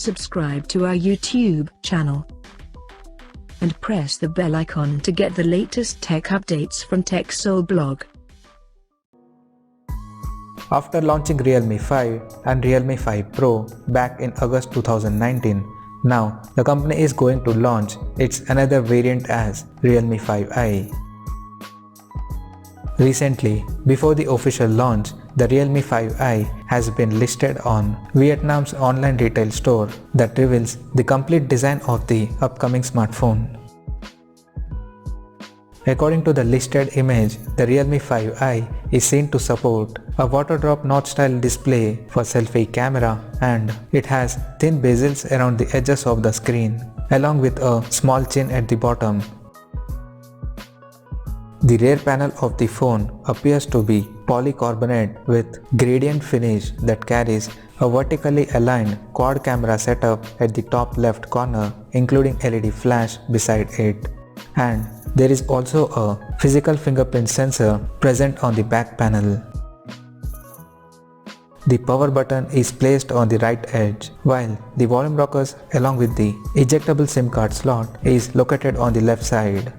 subscribe to our YouTube channel and press the bell icon to get the latest tech updates from TechSole Blog. After launching Realme 5 and Realme 5 Pro back in August 2019, now the company is going to launch its another variant as Realme 5i. Recently, before the official launch, the Realme 5i has been listed on Vietnam's online retail store that reveals the complete design of the upcoming smartphone. According to the listed image, the Realme 5i is seen to support a water drop notch style display for selfie camera, and it has thin bezels around the edges of the screen, along with a small chin at the bottom. The rear panel of the phone appears to be polycarbonate with gradient finish that carries a vertically aligned quad camera setup at the top left corner, including LED flash beside it. And there is also a physical fingerprint sensor present on the back panel. The power button is placed on the right edge, while the volume rockers along with the ejectable SIM card slot is located on the left side.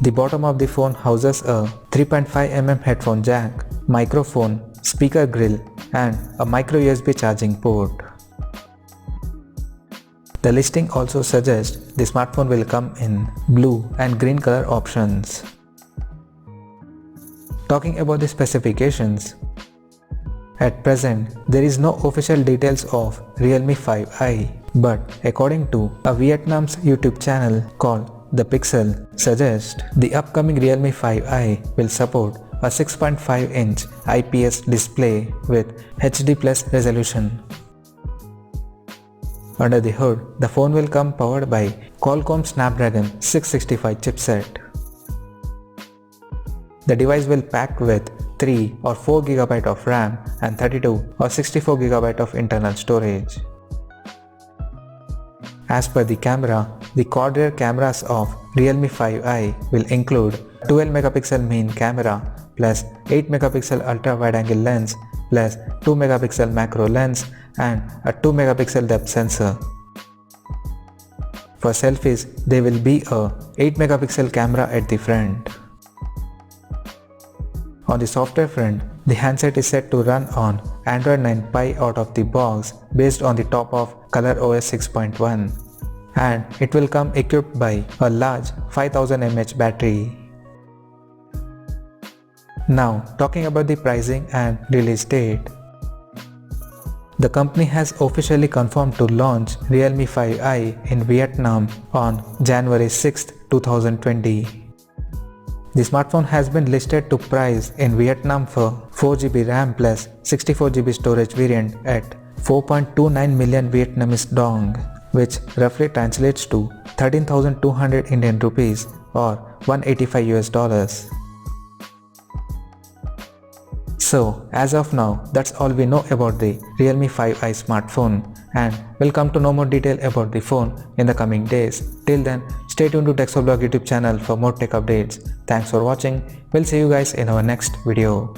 The bottom of the phone houses a 3.5mm headphone jack, microphone, speaker grill, and a micro USB charging port. The listing also suggests the smartphone will come in blue and green color options. Talking about the specifications, at present there is no official details of Realme 5i, but according to a Vietnam's YouTube channel called The Pixel suggests the upcoming Realme 5i will support a 6.5-inch IPS display with HD+ resolution. Under the hood, the phone will come powered by Qualcomm Snapdragon 665 chipset. The device will pack with 3 or 4 GB of RAM and 32 or 64 GB of internal storage. As per the camera, the quad rear cameras of Realme 5i will include 12MP main camera plus 8MP ultra wide angle lens plus 2MP macro lens and a 2MP depth sensor. For selfies, there will be a 8MP camera at the front. On the software front, the handset is set to run on Android 9 Pie out of the box based on the top of ColorOS 6.1, and it will come equipped by a large 5000 mAh battery. Now talking about the pricing and release date. The company has officially confirmed to launch Realme 5i in Vietnam on January 6, 2020. The smartphone has been listed to price in Vietnam for 4GB RAM plus 64GB storage variant at 4.29 million Vietnamese dong, which roughly translates to 13,200 Indian rupees or $185. So as of now, that's all we know about the Realme 5i smartphone, and we'll come to know more detail about the phone in the coming days. Till then, stay tuned to TechSole Blog YouTube channel for more tech updates. Thanks for watching. We'll see you guys in our next video.